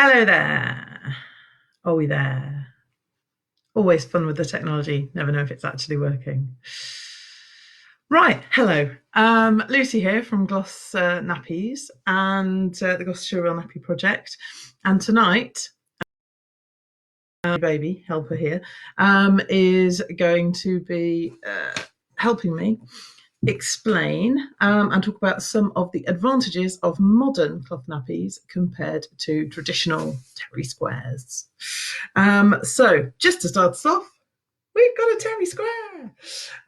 Hello there. Are we there? Always fun with the technology. Never know if it's actually working. Right. Hello. Lucy here from Gloss Nappies and the Gloucestershire Real Nappy Project. And tonight, baby helper here is going to be helping me explain and talk about some of the advantages of modern cloth nappies compared to traditional terry squares. So just to start us off, we've got a terry square.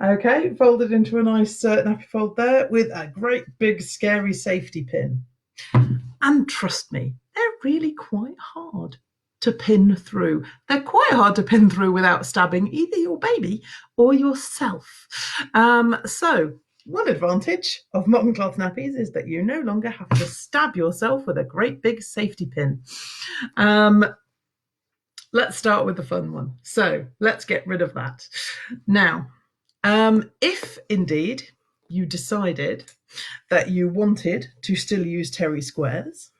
Okay, folded into a nice nappy fold there with a great big scary safety pin. And trust me, they're really quite hard to pin through. They're quite hard to pin through without stabbing either your baby or yourself. So one advantage of modern cloth nappies is that you no longer have to stab yourself with a great big safety pin. Let's start with the fun one. So let's get rid of that. Now, if indeed you decided that you wanted to still use terry squares,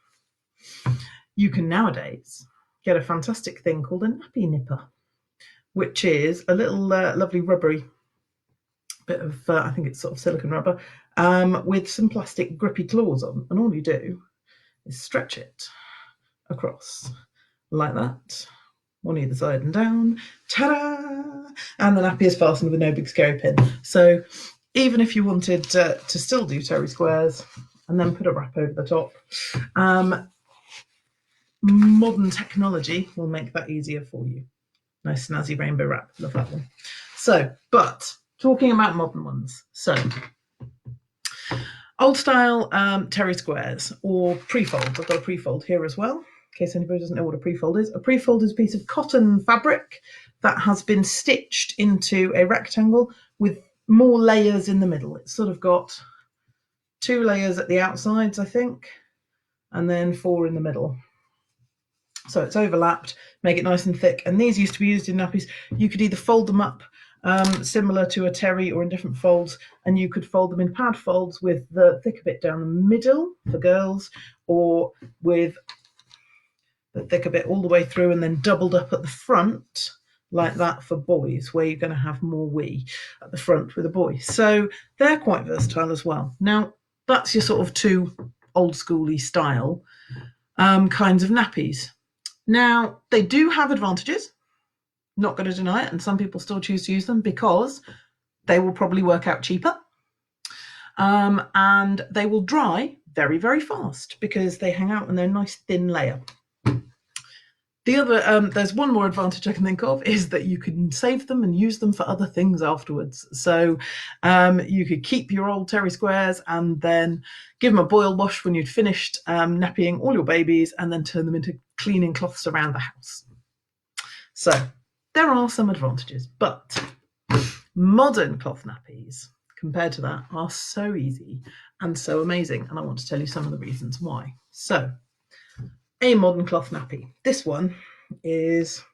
you can nowadays get a fantastic thing called a nappy nipper, which is a little lovely rubbery bit of, I think it's sort of silicone rubber, with some plastic grippy claws on. And all you do is stretch it across like that, one either side and down, ta-da! And the nappy is fastened with no big scary pin. So even if you wanted to still do terry squares and then put a wrap over the top, modern technology will make that easier for you. Nice snazzy rainbow wrap, love that one. So, but talking about modern ones, so old style terry squares or pre-folds. I've got a pre-fold here as well, in case anybody doesn't know what a pre-fold is. A pre-fold is a piece of cotton fabric that has been stitched into a rectangle with more layers in the middle. It's sort of got 2 layers at the outsides, I think, and then 4 in the middle. So it's overlapped, make it nice and thick. And these used to be used in nappies. You could either fold them up similar to a terry or in different folds, and you could fold them in pad folds with the thicker bit down the middle for girls, or with the thicker bit all the way through and then doubled up at the front like that for boys, where you're going to have more wee at the front with a boy. So they're quite versatile as well. Now, that's your sort of 2 old schooly style kinds of nappies. Now, they do have advantages, not going to deny it, and some people still choose to use them because they will probably work out cheaper, and they will dry very, very fast because they hang out in their nice thin layer. The other, there's one more advantage I can think of, is that you can save them and use them for other things afterwards. So you could keep your old terry squares and then give them a boil wash when you'd finished nappying all your babies, and then turn them into cleaning cloths around the house. So there are some advantages, but modern cloth nappies compared to that are so easy and so amazing, and I want to tell you some of the reasons why. So a modern cloth nappy. This one is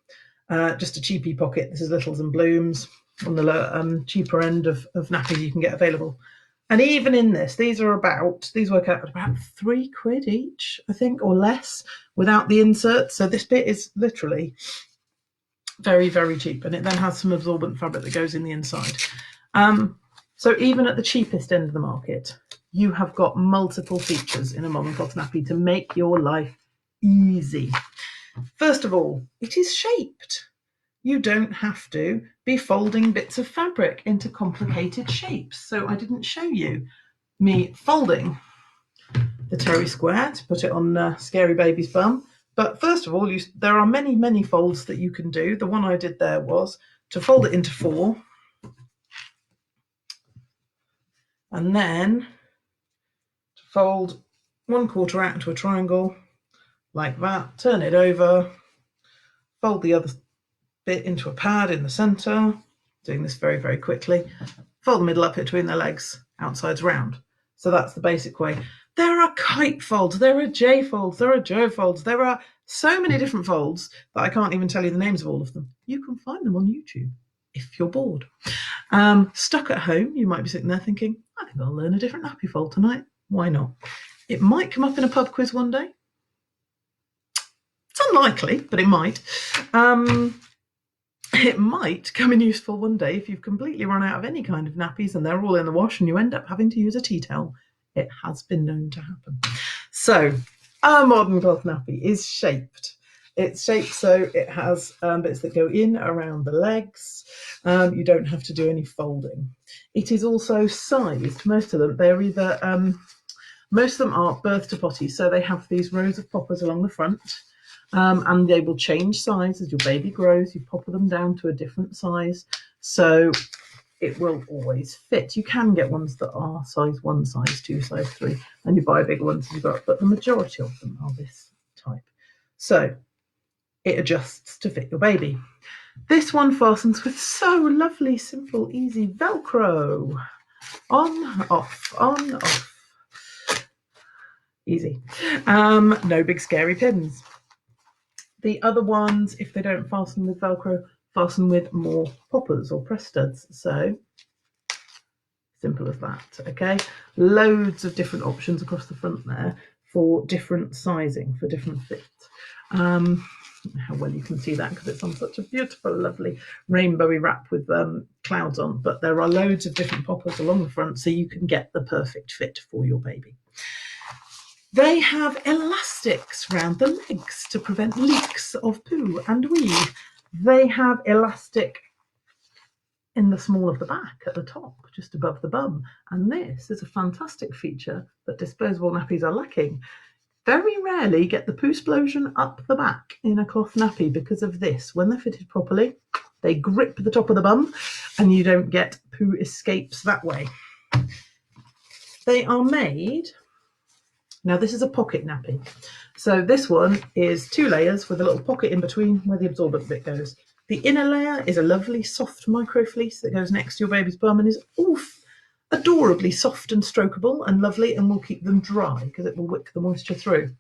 just a cheapy pocket. This is Littles and Blooms, on the cheaper end of nappies you can get available. And even in this, these work out at about £3 each, I think, or less, without the insert. So this bit is literally very, very cheap, and it then has some absorbent fabric that goes in the inside. So even at the cheapest end of the market, you have got multiple features in a modern cloth nappy to make your life easy. First of all, it is shaped. You don't have to be folding bits of fabric into complicated shapes. So I didn't show you me folding the terry square to put it on Scary Baby's bum. But first of all, there are many, many folds that you can do. The one I did there was to fold it into 4, and then to fold 1/4 out into a triangle like that, turn it over, fold the other bit into a pad in the center, doing this very, very quickly, fold the middle up between the legs, outsides round. So that's the basic way. There are kite folds, there are J folds, there are Joe folds, there are so many different folds that I can't even tell you the names of all of them. You can find them on YouTube if you're bored. Stuck at home, you might be sitting there thinking, I think I'll learn a different nappy fold tonight. Why not? It might come up in a pub quiz one day. It's unlikely, but it might. It might come in useful one day if you've completely run out of any kind of nappies and they're all in the wash and you end up having to use a tea towel. It has been known to happen. So a modern cloth nappy is shaped. It's shaped so it has bits that go in around the legs. You don't have to do any folding. It is also sized. Most of them, they're either, most of them are birth to potty, so they have these rows of poppers along the front. And they will change size as your baby grows. You popper them down to a different size, so it will always fit. You can get ones that are size 1, size 2, size 3, and you buy bigger ones as you go up, but the majority of them are this type. So it adjusts to fit your baby. This one fastens with so lovely, simple, easy Velcro. On, off, on, off. Easy. No big scary pins. The other ones, if they don't fasten with Velcro, fasten with more poppers or press studs. So simple as that, okay? Loads of different options across the front there for different sizing, for different fits. How well you can see that because it's on such a beautiful, lovely rainbowy wrap with clouds on, but there are loads of different poppers along the front so you can get the perfect fit for your baby. They have elastics round the legs to prevent leaks of poo and wee. They have elastic in the small of the back at the top, just above the bum. And this is a fantastic feature that disposable nappies are lacking. Very rarely get the poo explosion up the back in a cloth nappy because of this. When they're fitted properly, they grip the top of the bum and you don't get poo escapes that way. They are made... Now this is a pocket nappy. So this one is 2 layers with a little pocket in between where the absorbent bit goes. The inner layer is a lovely soft micro fleece that goes next to your baby's bum and is adorably soft and strokeable and lovely and will keep them dry because it will wick the moisture through.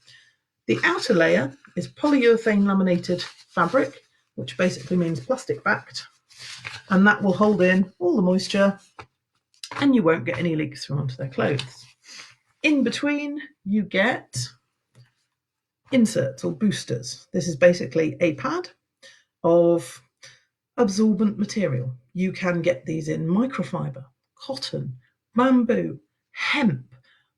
The outer layer is polyurethane laminated fabric, which basically means plastic backed, and that will hold in all the moisture and you won't get any leaks through onto their clothes. In between, you get inserts or boosters. This is basically a pad of absorbent material. You can get these in microfiber, cotton, bamboo, hemp,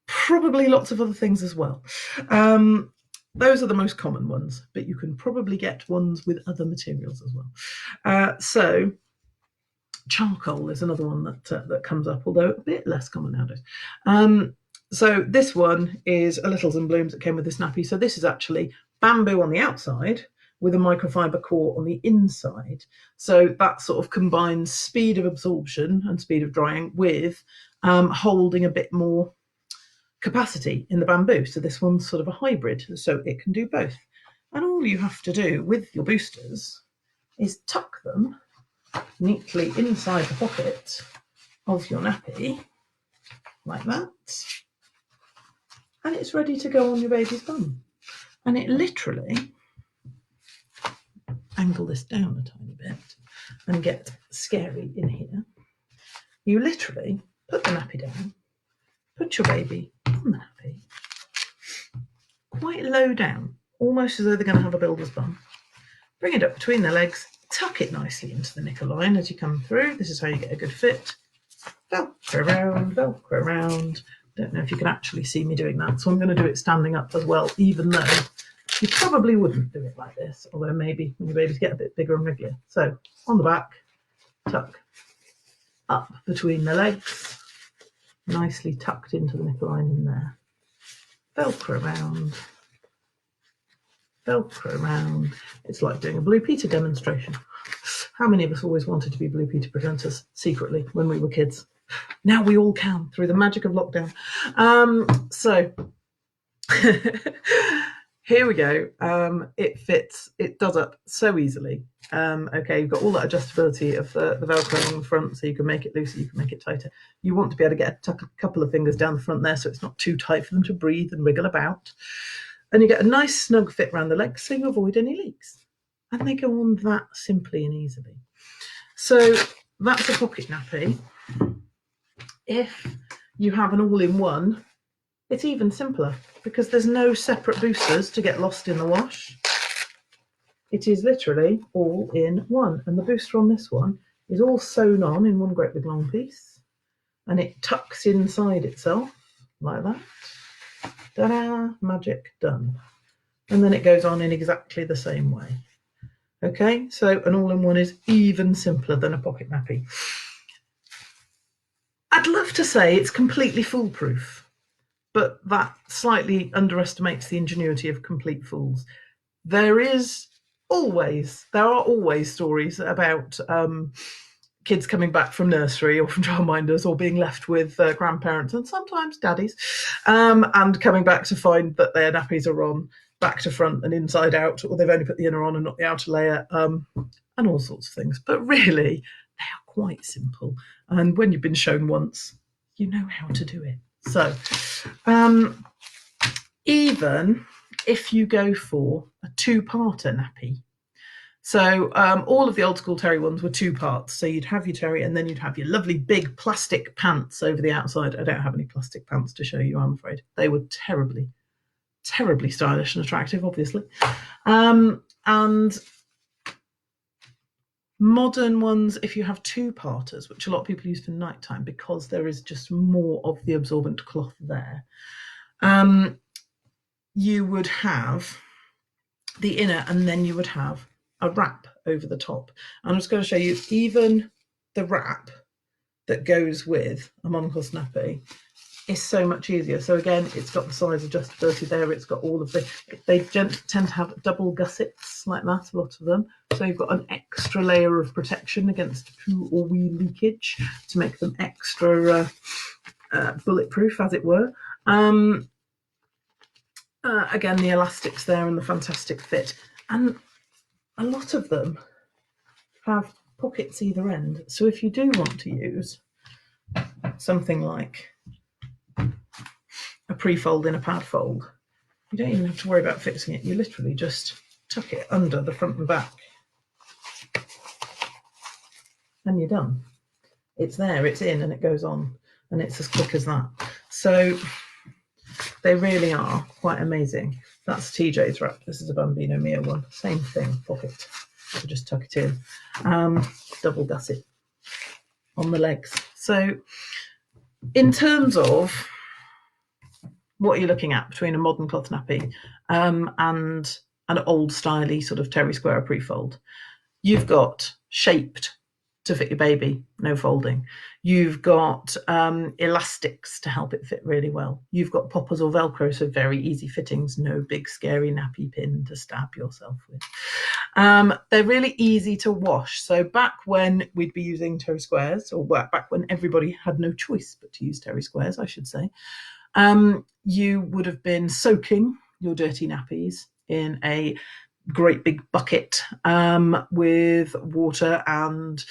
probably lots of other things as well. Those are the most common ones, but you can probably get ones with other materials as well. So charcoal is another one that comes up, although a bit less common nowadays. So this one is a Littles and Blooms that came with this nappy. So this is actually bamboo on the outside with a microfiber core on the inside. So that sort of combines speed of absorption and speed of drying with holding a bit more capacity in the bamboo. So this one's sort of a hybrid, so it can do both. And all you have to do with your boosters is tuck them neatly inside the pocket of your nappy, like that. And it's ready to go on your baby's bum. And it literally, angle this down a tiny bit and get scary in here. You literally put the nappy down, put your baby on the nappy, quite low down, almost as though they're going to have a builder's bum. Bring it up between their legs, tuck it nicely into the knicker line as you come through. This is how you get a good fit. Velcro around, Velcro around. Don't know if you can actually see me doing that, so I'm going to do it standing up as well, even though you probably wouldn't do it like this, although maybe when your babies get a bit bigger and wrigglier. So on the back, tuck up between the legs, nicely tucked into the neckline in there. Velcro around, Velcro around. It's like doing a Blue Peter demonstration. How many of us always wanted to be Blue Peter presenters secretly when we were kids? Now we all can through the magic of lockdown. So here we go. It fits, it does up so easily. Okay, you've got all that adjustability of the Velcro on the front, so you can make it looser, you can make it tighter. You want to be able to get a couple of fingers down the front there so it's not too tight for them to breathe and wriggle about. And you get a nice snug fit around the legs so you avoid any leaks. And they go on that simply and easily. So that's a pocket nappy. If you have an all-in-one, it's even simpler because there's no separate boosters to get lost in the wash. It is literally all in one. And the booster on this one is all sewn on in one great big long piece. And it tucks inside itself like that. Ta-da! Magic done. And then it goes on in exactly the same way. Okay, so an all-in-one is even simpler than a pocket nappy. I'd love to say it's completely foolproof, but that slightly underestimates the ingenuity of complete fools. There are always stories about kids coming back from nursery or from childminders or being left with grandparents and sometimes daddies, and coming back to find that their nappies are on back to front and inside out, or they've only put the inner on and not the outer layer, and all sorts of things. But really, they are quite simple. And when you've been shown once, you know how to do it. So even if you go for a two-parter nappy, so all of the old school terry ones were two parts. So you'd have your terry and then you'd have your lovely big plastic pants over the outside. I don't have any plastic pants to show you, I'm afraid. They were terribly, terribly stylish and attractive, obviously. And modern ones, if you have two parters, which a lot of people use for nighttime because there is just more of the absorbent cloth there, you would have the inner and then you would have a wrap over the top. I'm just going to show you even the wrap that goes with a modern-cloth nappy is so much easier. So again, it's got the size adjustability there. It's got all of they tend to have double gussets like that, a lot of them. So you've got an extra layer of protection against poo or wee leakage to make them extra bulletproof, as it were. Again, the elastics there and the fantastic fit. And a lot of them have pockets either end. So if you do want to use something like a pre-fold in a pad fold, you don't even have to worry about fixing it. You literally just tuck it under the front and back and you're done. It's there, it's in, and it goes on, and it's as quick as that. So they really are quite amazing. That's TJ's wrap. This is a Bambino Mia one. Same thing, pocket. So just tuck it in. Double gusset on the legs. So in terms of what you're looking at between a modern cloth nappy and an old styly sort of terry square pre-fold, you've got shaped to fit your baby, no folding. You've got elastics to help it fit really well. You've got poppers or Velcro, so very easy fittings, no big scary nappy pin to stab yourself with. They're really easy to wash. So back when we'd be using terry squares, or back when everybody had no choice but to use terry squares, I should say, you would have been soaking your dirty nappies in a great big bucket with water and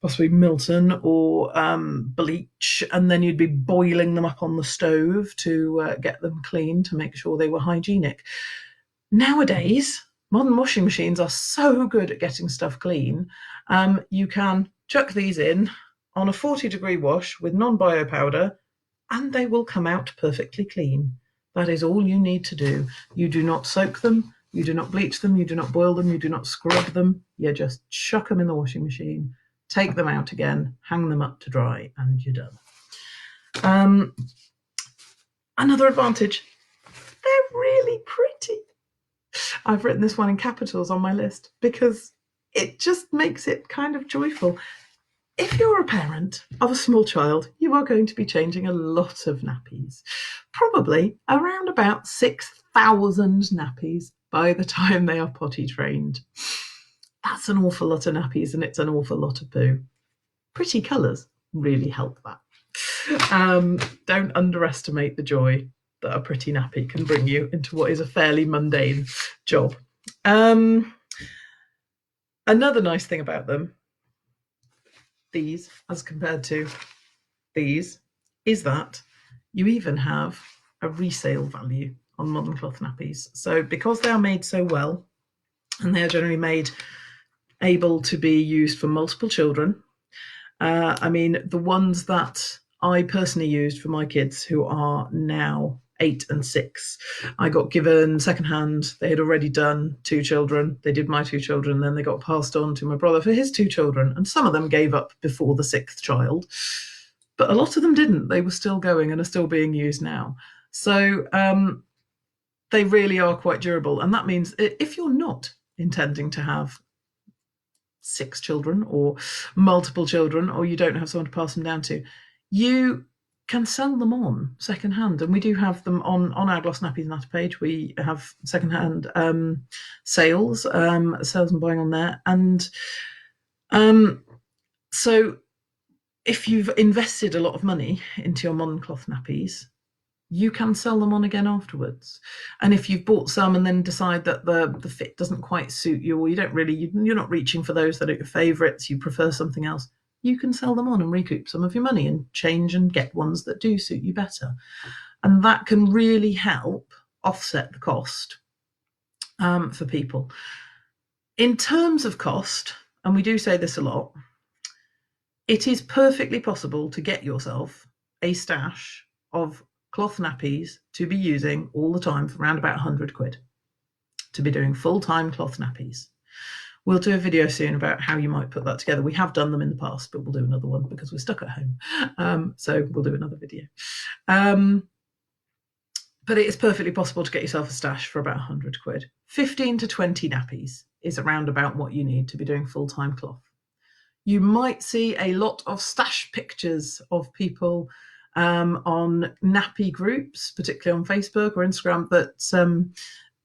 possibly Milton or bleach, and then you'd be boiling them up on the stove to get them clean to make sure they were hygienic. Nowadays, modern washing machines are so good at getting stuff clean. You can chuck these in on a 40-degree wash with non-bio powder and they will come out perfectly clean. That is all you need to do. You do not soak them, you do not bleach them, you do not boil them, you do not scrub them. You just chuck them in the washing machine, take them out again, hang them up to dry, and you're done. Another advantage, they're really pretty. I've written this one in capitals on my list because it just makes it kind of joyful. If you're a parent of a small child, you are going to be changing a lot of nappies, probably around about 6,000 nappies by the time they are potty trained. That's an awful lot of nappies and it's an awful lot of poo. Pretty colours really help that. Don't underestimate the joy that a pretty nappy can bring you into what is a fairly mundane job. Another nice thing about them, these as compared to these, is that you even have a resale value on modern cloth nappies. So because they are made so well and they are generally made able to be used for multiple children, I mean, the ones that I personally used for my kids who are now 8 and 6. I got given secondhand. They had already done 2 children. They did my 2 children, then they got passed on to my brother for his 2 children, and some of them gave up before the 6th child, but a lot of them didn't. They were still going and are still being used now. So they really are quite durable, and that means if you're not intending to have 6 children or multiple children, or you don't have someone to pass them down to, you can sell them on secondhand. And we do have them on our Gloss Nappies Natter page. We have secondhand sales and buying on there. And so if you've invested a lot of money into your modern cloth nappies, you can sell them on again afterwards. And if you've bought some and then decide that the fit doesn't quite suit you, or you're not reaching for those that are your favourites, you prefer something else, you can sell them on and recoup some of your money and change and get ones that do suit you better. And that can really help offset the cost for people. In terms of cost, and we do say this a lot, it is perfectly possible to get yourself a stash of cloth nappies to be using all the time for around about 100 quid, to be doing full-time cloth nappies. We'll do a video soon about how you might put that together. We have done them in the past, but we'll do another one because we're stuck at home. So we'll do another video. But it is perfectly possible to get yourself a stash for about 100 quid. 15 to 20 nappies is around about what you need to be doing full-time cloth. You might see a lot of stash pictures of people on nappy groups, particularly on Facebook or Instagram, that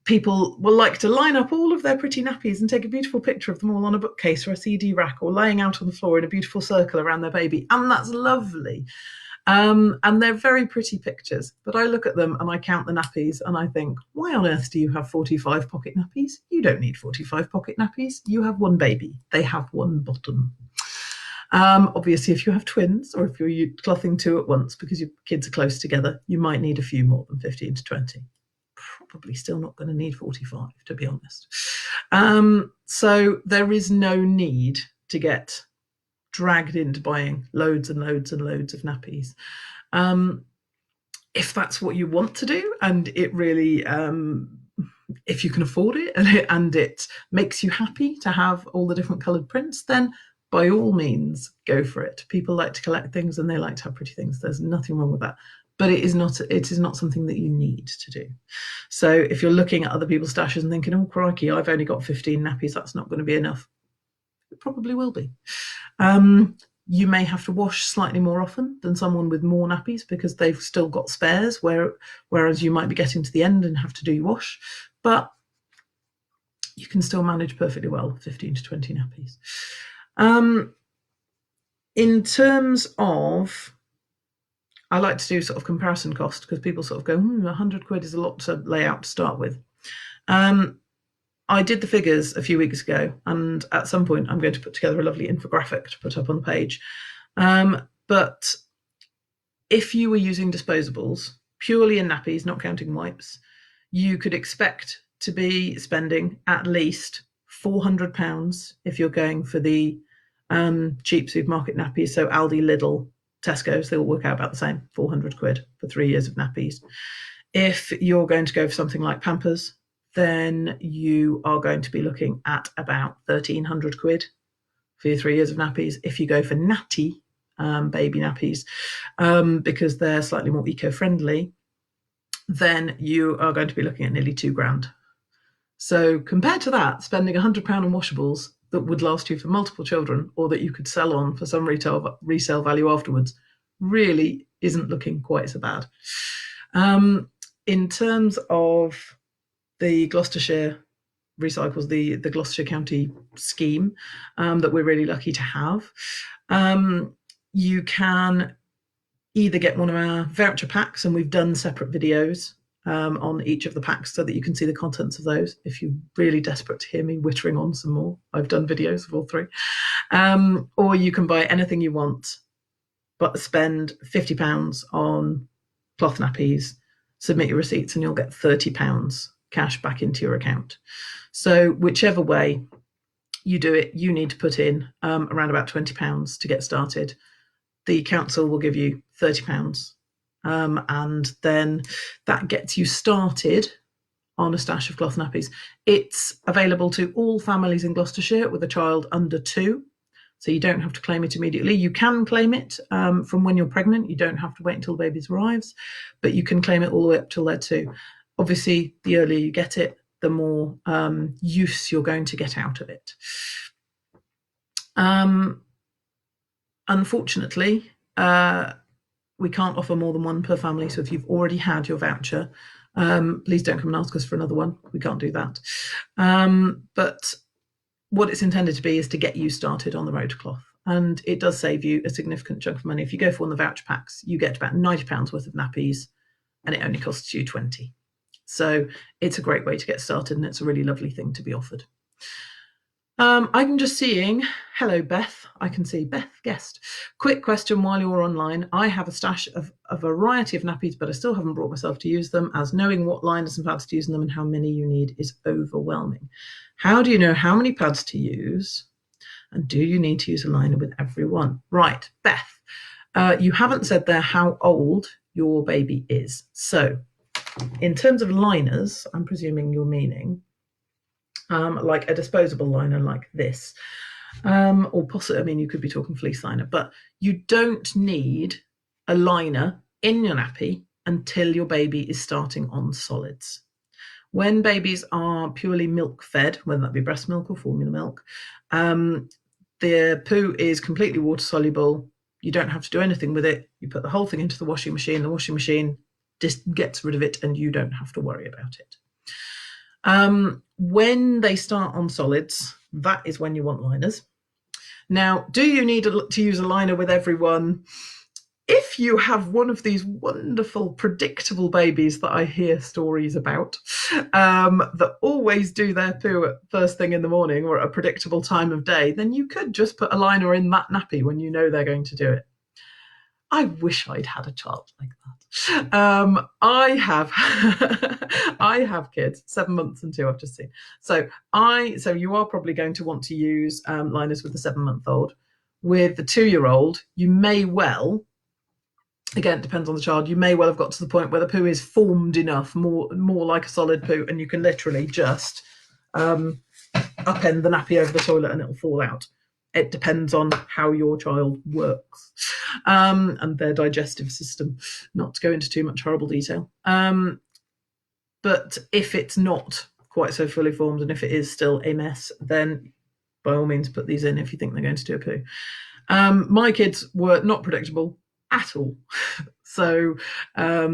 people will like to line up all of their pretty nappies and take a beautiful picture of them all on a bookcase or a CD rack, or laying out on the floor in a beautiful circle around their baby. And that's lovely. And they're very pretty pictures, but I look at them and I count the nappies and I think, why on earth do you have 45 pocket nappies? You don't need 45 pocket nappies. You have one baby. They have one bottom. Obviously, if you have twins, or if you're clothing 2 at once because your kids are close together, you might need a few more than 15 to 20. Probably still not going to need 45, to be honest. So there is no need to get dragged into buying loads and loads and loads of nappies. If that's what you want to do, and it really, if you can afford it, and it makes you happy to have all the different coloured prints, then by all means go for it. People like to collect things and they like to have pretty things. There's nothing wrong with that. But it is not something that you need to do. So if you're looking at other people's stashes and thinking, oh crikey, I've only got 15 nappies, that's not going to be enough, it probably will be. You may have to wash slightly more often than someone with more nappies because they've still got spares, whereas you might be getting to the end and have to do your wash. But you can still manage perfectly well 15 to 20 nappies. In terms of, I like to do sort of comparison cost, because people sort of go, 100 quid is a lot to lay out to start with. I did the figures a few weeks ago, and at some point I'm going to put together a lovely infographic to put up on the page. But if you were using disposables, purely in nappies, not counting wipes, you could expect to be spending at least £400 if you're going for the cheap supermarket nappies. So Aldi, Lidl, Tesco's, they all work out about the same, 400 quid for 3 years of nappies. If you're going to go for something like Pampers, then you are going to be looking at about 1,300 quid for your 3 years of nappies. If you go for Natty baby nappies, because they're slightly more eco-friendly, then you are going to be looking at nearly £2,000. So compared to that, spending £100 on washables that would last you for multiple children, or that you could sell on for some resale value afterwards, really isn't looking quite so bad. In terms of the Gloucestershire recycles, the Gloucestershire County scheme that we're really lucky to have, you can either get one of our voucher packs, and we've done separate videos on each of the packs so that you can see the contents of those. If you're really desperate to hear me wittering on some more, I've done videos of all 3. Or you can buy anything you want, but spend £50 on cloth nappies, submit your receipts, and you'll get £30 cash back into your account. So whichever way you do it, you need to put in around about £20 to get started. The council will give you £30 and then that gets you started on a stash of cloth nappies. It's available to all families in Gloucestershire with a child under 2. So you don't have to claim it immediately. You can claim it from when you're pregnant. You don't have to wait until the baby arrives, but you can claim it all the way up till they're 2. Obviously, the earlier you get it, the more use you're going to get out of it. Unfortunately, we can't offer more than one per family. So if you've already had your voucher, please don't come and ask us for another one. We can't do that. But what it's intended to be is to get you started on the road to cloth. And it does save you a significant chunk of money. If you go for one of the voucher packs, you get about £90 worth of nappies, and it only costs you 20. So it's a great way to get started, and it's a really lovely thing to be offered. I'm just seeing, hello Beth, I can see Beth guest. Quick question while you're online. I have a stash of a variety of nappies, but I still haven't brought myself to use them, as knowing what liners and pads to use in them and how many you need is overwhelming. How do you know how many pads to use? And do you need to use a liner with every one? Right, Beth, you haven't said there how old your baby is. So in terms of liners, I'm presuming you're meaning like a disposable liner like this, or possibly, I mean, you could be talking fleece liner, but you don't need a liner in your nappy until your baby is starting on solids. When babies are purely milk fed, whether that be breast milk or formula milk, the poo is completely water soluble. You don't have to do anything with it. You put the whole thing into the washing machine just gets rid of it, and you don't have to worry about it. When they start on solids, that is when you want liners. Now, do you need to use a liner with everyone? If you have one of these wonderful, predictable babies that I hear stories about, that always do their poo at first thing in the morning or at a predictable time of day, then you could just put a liner in that nappy when you know they're going to do it. I wish I'd had a child like that. I have I have kids, 7 months and 2, I've just seen. So you are probably going to want to use liners with the 7-month-old. With the 2-year-old, you may well, again, it depends on the child, you may well have got to the point where the poo is formed enough, more like a solid poo, and you can literally just upend the nappy over the toilet and it'll fall out. It depends on how your child works and their digestive system, not to go into too much horrible detail. But if it's not quite so fully formed, and if it is still a mess, then by all means put these in if you think they're going to do a poo. My kids were not predictable at all. So I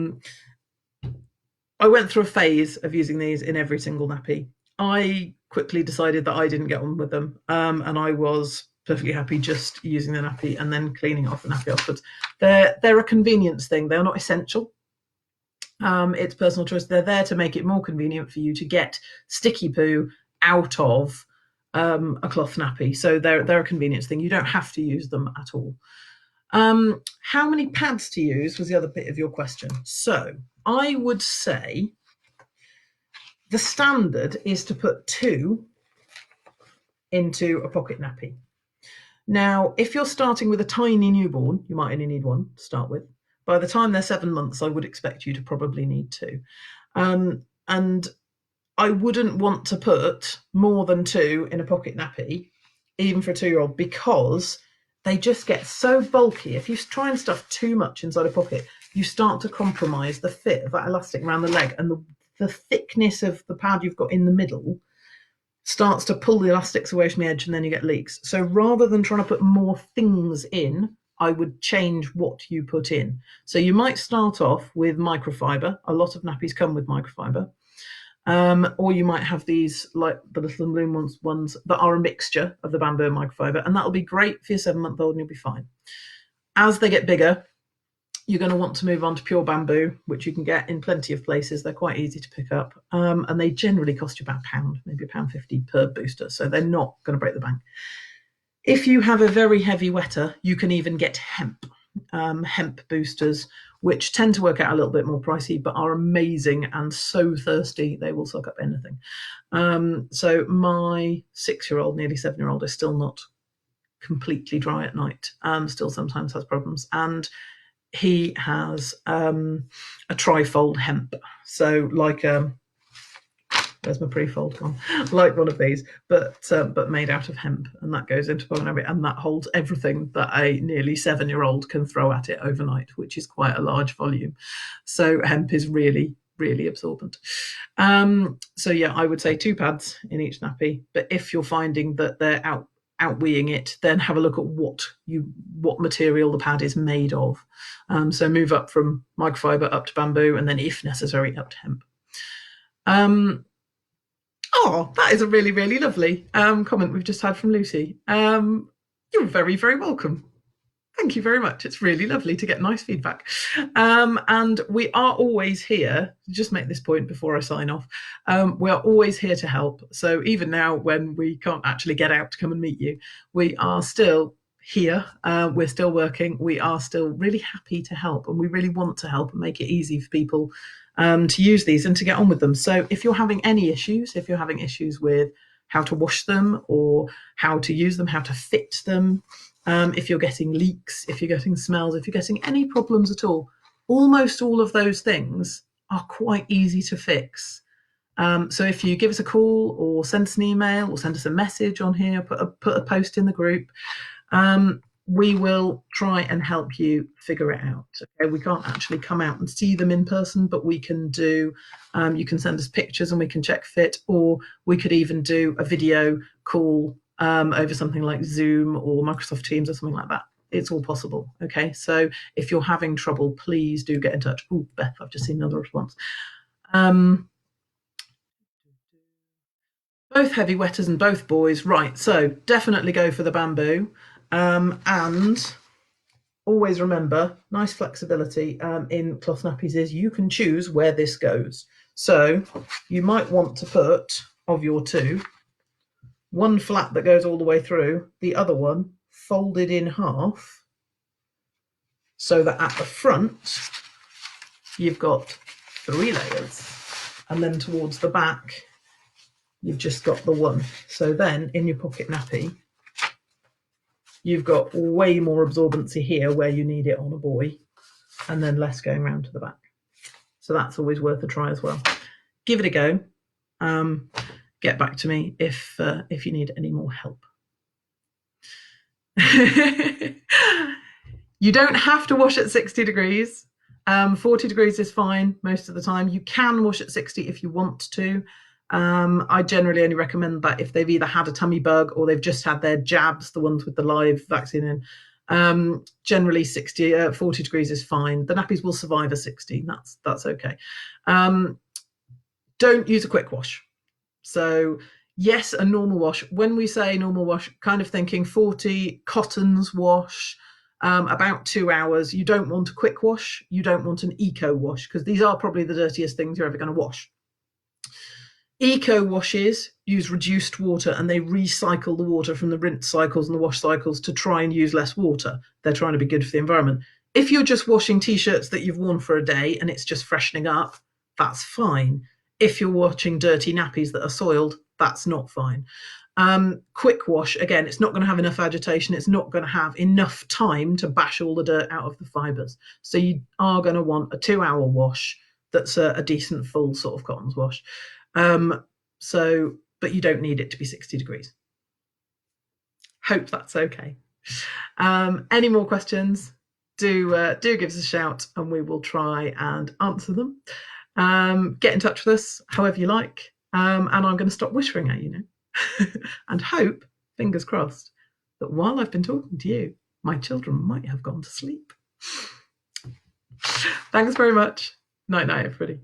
went through a phase of using these in every single nappy. I quickly decided that I didn't get on with them, and I was perfectly happy just using the nappy and then cleaning off the nappy afterwards. They're a convenience thing. They're not essential. It's personal choice. They're there to make it more convenient for you to get sticky poo out of a cloth nappy. So they're a convenience thing. You don't have to use them at all. How many pads to use was the other bit of your question. So I would say the standard is to put 2 into a pocket nappy. Now, if you're starting with a tiny newborn, you might only need 1 to start with. By the time they're 7 months, I would expect you to probably need 2. And I wouldn't want to put more than 2 in a pocket nappy, even for a 2-year-old, because they just get so bulky. If you try and stuff too much inside a pocket, you start to compromise the fit of that elastic around the leg, and the thickness of the pad you've got in the middle starts to pull the elastics away from the edge, and then you get leaks. So rather than trying to put more things in, I would change what you put in. So you might start off with microfiber. A lot of nappies come with microfiber. Or you might have these, like the little balloon ones that are a mixture of the bamboo and microfiber, and that'll be great for your 7-month-old and you'll be fine. As they get bigger, you're going to want to move on to pure bamboo, which you can get in plenty of places. They're quite easy to pick up, and they generally cost you about £1, maybe £1.50 per booster, so they're not going to break the bank. If you have a very heavy wetter, you can even get hemp boosters, which tend to work out a little bit more pricey, but are amazing and so thirsty, they will suck up anything. So my 6-year-old, nearly 7-year-old, is still not completely dry at night, still sometimes has problems. And he has a trifold hemp. So like there's my pre-fold one, like one of these, but made out of hemp, and that goes into Nappy, and that holds everything that a nearly 7-year-old can throw at it overnight, which is quite a large volume. So hemp is really, really absorbent. So yeah, I would say 2 pads in each nappy. But if you're finding that they're outweeing it, then have a look at what material the pad is made of. So move up from microfiber up to bamboo, and then if necessary up to hemp. Oh, that is a really, really lovely comment we've just had from Lucy. You're very, very welcome. Thank you very much. It's really lovely to get nice feedback. And we are always here, just make this point before I sign off. We are always here to help. So even now, when we can't actually get out to come and meet you, we are still here. We're still working. We are still really happy to help, and we really want to help and make it easy for people to use these and to get on with them. So if you're having any issues, if you're having issues with how to wash them or how to use them, how to fit them, if you're getting leaks, if you're getting smells, if you're getting any problems at all, almost all of those things are quite easy to fix. So if you give us a call or send us an email or send us a message on here, put a post in the group, we will try and help you figure it out. Okay, we can't actually come out and see them in person, but we can do, you can send us pictures and we can check fit, or we could even do a video call over something like Zoom or Microsoft Teams or something like that. It's all possible. Okay, so if you're having trouble, please do get in touch. Oh, Beth, I've just seen another response. Both heavy wetters and both boys. Right, so definitely go for the bamboo. And always remember, nice flexibility in cloth nappies is you can choose where this goes. So you might want to put, of your 2, one flap that goes all the way through, the other one folded in half, so that at the front you've got 3 layers, and then towards the back you've just got the one. So then in your pocket nappy, you've got way more absorbency here where you need it on a boy, and then less going around to the back. So that's always worth a try as well. Give it a go. Get back to me if you need any more help. You don't have to wash at 60 degrees. 40 degrees is fine most of the time. You can wash at 60 if you want to. I generally only recommend that if they've either had a tummy bug or they've just had their jabs, the ones with the live vaccine in. Generally 40 degrees is fine. The nappies will survive a 60. That's okay. Don't use a quick wash. So yes, a normal wash. When we say normal wash, kind of thinking 40 cottons wash, about 2 hours. You don't want a quick wash. You don't want an eco wash, because these are probably the dirtiest things you're ever going to wash. Eco washes use reduced water, and they recycle the water from the rinse cycles and the wash cycles to try and use less water. They're trying to be good for the environment. If you're just washing t-shirts that you've worn for a day and it's just freshening up, that's fine. If you're washing dirty nappies that are soiled, that's not fine. Quick wash, again, it's not going to have enough agitation. It's not going to have enough time to bash all the dirt out of the fibres. So you are going to want a 2-hour wash that's a decent full sort of cottons wash. But you don't need it to be 60 degrees. Hope that's okay. Any more questions? Do give us a shout and we will try and answer them. Get in touch with us however you like. And I'm going to stop whispering at you now and hope, fingers crossed, that while I've been talking to you, my children might have gone to sleep. Thanks very much. Night night, everybody.